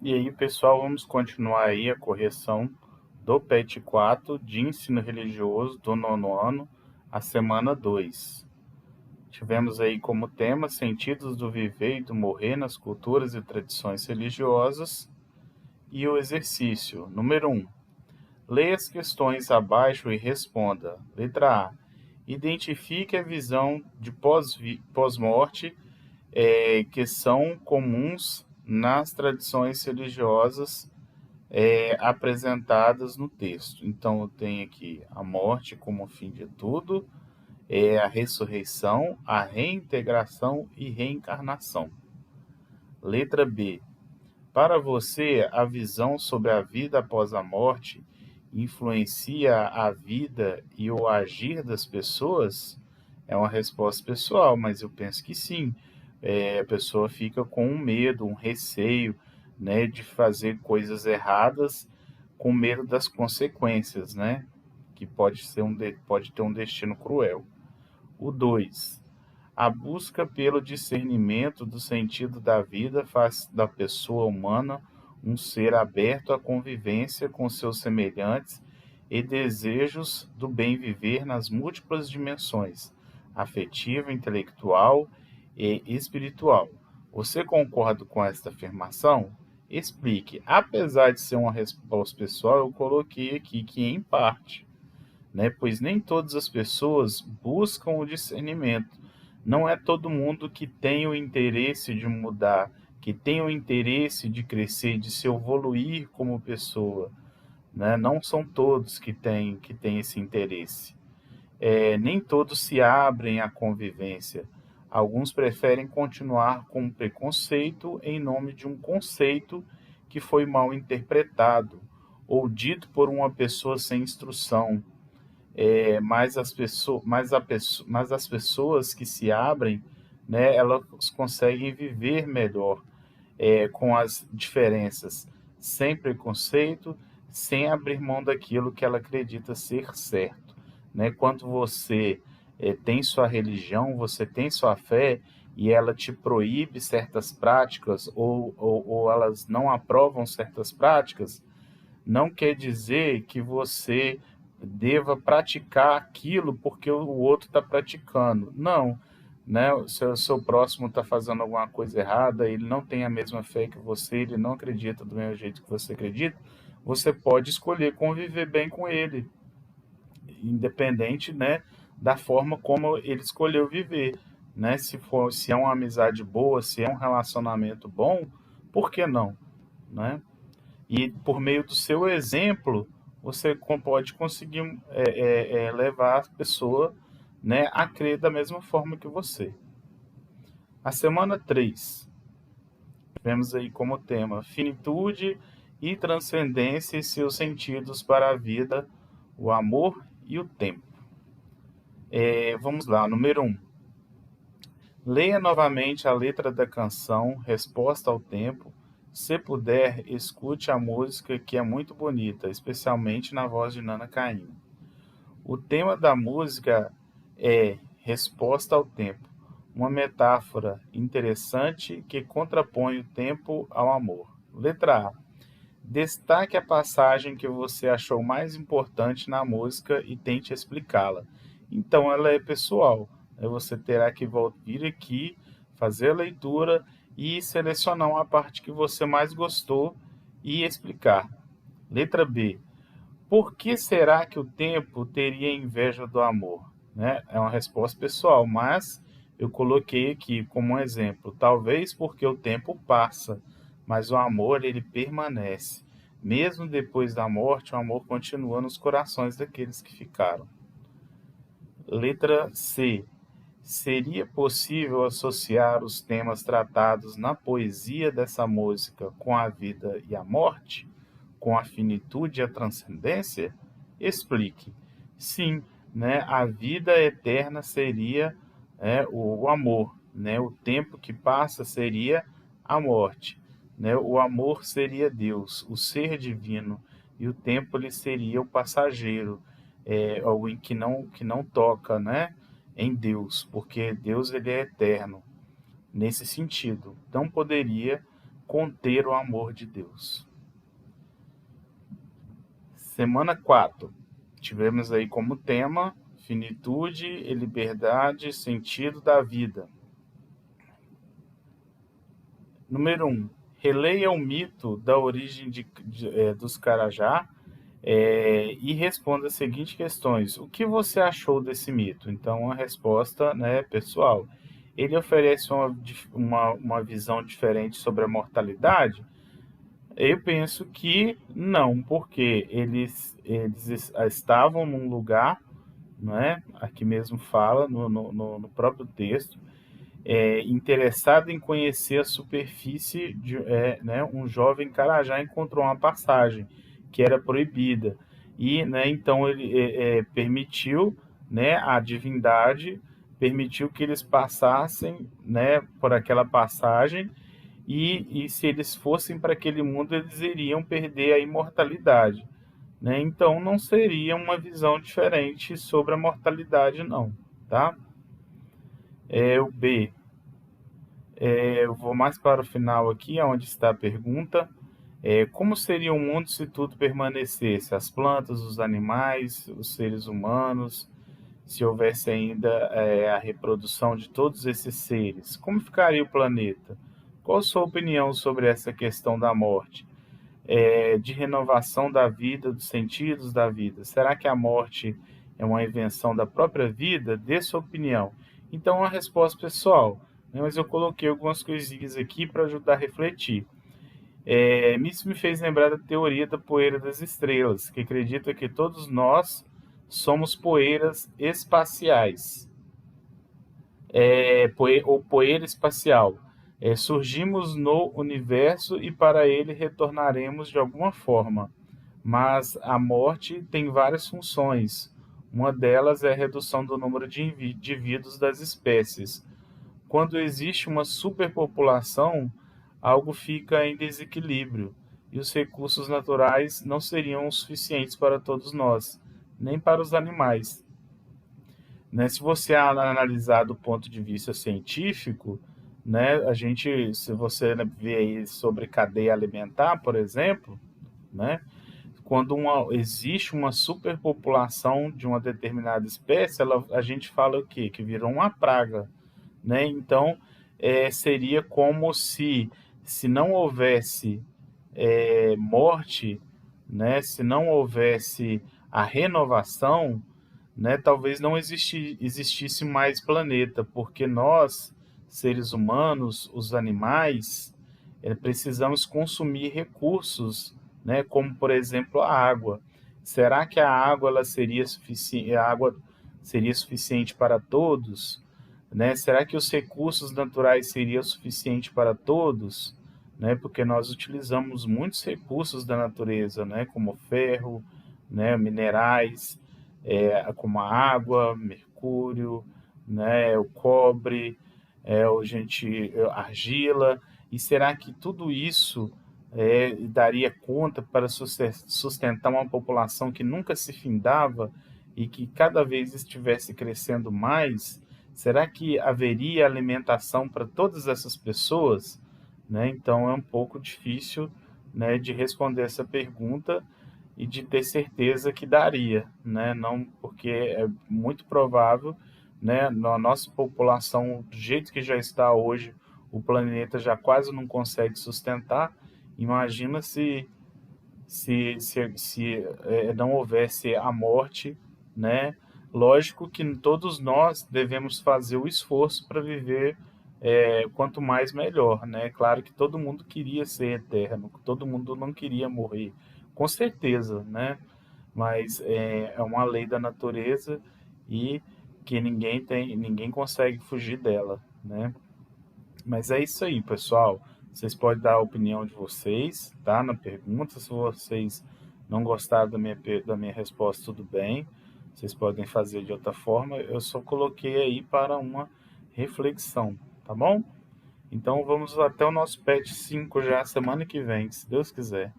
E aí, pessoal, vamos continuar aí a correção do PET 4 de ensino religioso do nono ano, a semana 2. Tivemos aí como tema sentidos do viver e do morrer nas culturas e tradições religiosas e o exercício. Número 1. Leia as questões abaixo e responda. Letra A. Identifique a visão de pós-morte que são comuns nas tradições religiosas apresentadas no texto. Então, eu tenho aqui a morte como fim de tudo, a ressurreição, a reintegração e reencarnação. Letra B. Para você, a visão sobre a vida após a morte influencia a vida e o agir das pessoas? É uma resposta pessoal, mas eu penso que sim. A pessoa fica com um medo, um receio, né, de fazer coisas erradas, com medo das consequências, né? Que pode ter um destino cruel. O 2. A busca pelo discernimento do sentido da vida faz da pessoa humana um ser aberto à convivência com seus semelhantes e desejos do bem viver nas múltiplas dimensões, afetiva, intelectual e espiritual. Você concorda com esta afirmação? Explique. Apesar de ser uma resposta pessoal, eu coloquei aqui que em parte, né? Pois nem todas as pessoas buscam o discernimento. Não é todo mundo que tem o interesse de mudar, que tem o interesse de crescer, de se evoluir como pessoa, né? Não são todos que têm esse interesse. Nem todos se abrem à convivência. Alguns preferem continuar com o preconceito em nome de um conceito que foi mal interpretado ou dito por uma pessoa sem instrução. Mas as pessoas que se abrem, né, elas conseguem viver melhor com as diferenças, sem preconceito, sem abrir mão daquilo que ela acredita ser certo, né? Quando você tem sua religião, você tem sua fé e ela te proíbe certas práticas ou elas não aprovam certas práticas, não quer dizer que você deva praticar aquilo porque o outro está praticando. Não, né? Se o seu próximo está fazendo alguma coisa errada, ele não tem a mesma fé que você, ele não acredita do mesmo jeito que você acredita, você pode escolher conviver bem com ele, independente, né, da forma como ele escolheu viver, né? Se é uma amizade boa, se é um relacionamento bom, por que não, né? E por meio do seu exemplo, você pode conseguir levar a pessoa, né, a crer da mesma forma que você. A semana 3, vemos aí como tema finitude e transcendência e seus sentidos para a vida, o amor e o tempo. Vamos lá, número 1. Leia novamente a letra da canção Resposta ao Tempo. Se puder, escute a música que é muito bonita, especialmente na voz de Nana Caymmi. O tema da música é Resposta ao Tempo, uma metáfora interessante que contrapõe o tempo ao amor. Letra A. Destaque a passagem que você achou mais importante na música e tente explicá-la. Então, ela é pessoal, né? Você terá que vir aqui, fazer a leitura e selecionar uma parte que você mais gostou e explicar. Letra B. Por que será que o tempo teria inveja do amor? Né? É uma resposta pessoal, mas eu coloquei aqui como um exemplo. Talvez porque o tempo passa, mas o amor ele permanece. Mesmo depois da morte, o amor continua nos corações daqueles que ficaram. Letra C. Seria possível associar os temas tratados na poesia dessa música com a vida e a morte? Com a finitude e a transcendência? Explique. Sim, né, a vida eterna seria o amor, né, o tempo que passa seria a morte, né, o amor seria Deus, o ser divino, e o tempo ele seria o passageiro, alguém que não toca, né, em Deus, porque Deus ele é eterno. Nesse sentido, não poderia conter o amor de Deus. Semana 4, tivemos aí como tema finitude e liberdade, sentido da vida. Número 1, releia o mito da origem dos Carajá e responda as seguintes questões. O que você achou desse mito? Então, a resposta, pessoal. Ele oferece uma visão diferente sobre a mortalidade? Eu penso que não, porque eles estavam num lugar, aqui mesmo fala, no próprio texto, interessado em conhecer a superfície, um jovem Carajá encontrou uma passagem que era proibida, e então ele permitiu, a divindade permitiu que eles passassem por aquela passagem, e se eles fossem para aquele mundo, eles iriam perder a imortalidade. Então, não seria uma visão diferente sobre a mortalidade, não. Tá? O B. Eu vou mais para o final aqui, onde está a pergunta. Como seria o mundo se tudo permanecesse? As plantas, os animais, os seres humanos, se houvesse ainda a reprodução de todos esses seres? Como ficaria o planeta? Qual a sua opinião sobre essa questão da morte? De renovação da vida, dos sentidos da vida? Será que a morte é uma invenção da própria vida? Dê sua opinião. Então, a resposta pessoal, mas eu coloquei algumas coisinhas aqui para ajudar a refletir. Isso me fez lembrar da teoria da poeira das estrelas, que acredita que todos nós somos poeiras espaciais, ou poeira espacial. Surgimos no universo e para ele retornaremos de alguma forma. Mas a morte tem várias funções. Uma delas é a redução do número de indivíduos das espécies. Quando existe uma superpopulação, algo fica em desequilíbrio e os recursos naturais não seriam suficientes para todos nós, nem para os animais. Se você analisar do ponto de vista científico, se você vê aí sobre cadeia alimentar, por exemplo, quando existe uma superpopulação de uma determinada espécie, a gente fala o quê? Que virou uma praga. Então, seria como se não houvesse morte, se não houvesse a renovação, talvez não existisse mais planeta, porque nós, seres humanos, os animais, precisamos consumir recursos, como, por exemplo, a água. Será que a água seria suficiente para todos? Será que os recursos naturais seriam suficientes para todos? Porque nós utilizamos muitos recursos da natureza, como ferro, minerais, como a água, mercúrio, o cobre, argila. E será que tudo isso daria conta para sustentar uma população que nunca se findava e que cada vez estivesse crescendo mais? Será que haveria alimentação para todas essas pessoas? Então, é um pouco difícil, de responder essa pergunta e de ter certeza que daria, não, porque é muito provável, na nossa população, do jeito que já está hoje, o planeta já quase não consegue sustentar. Imagina se não houvesse a morte, Lógico que todos nós devemos fazer o esforço para viver quanto mais melhor, Claro que todo mundo queria ser eterno, todo mundo não queria morrer, com certeza, Mas é uma lei da natureza e que ninguém consegue fugir dela, Mas é isso aí, pessoal. Vocês podem dar a opinião de vocês, tá? Na pergunta. Se vocês não gostaram da minha resposta, tudo bem. Vocês podem fazer de outra forma. Eu só coloquei aí para uma reflexão, tá bom? Então vamos até o nosso PET 5 já semana que vem, se Deus quiser.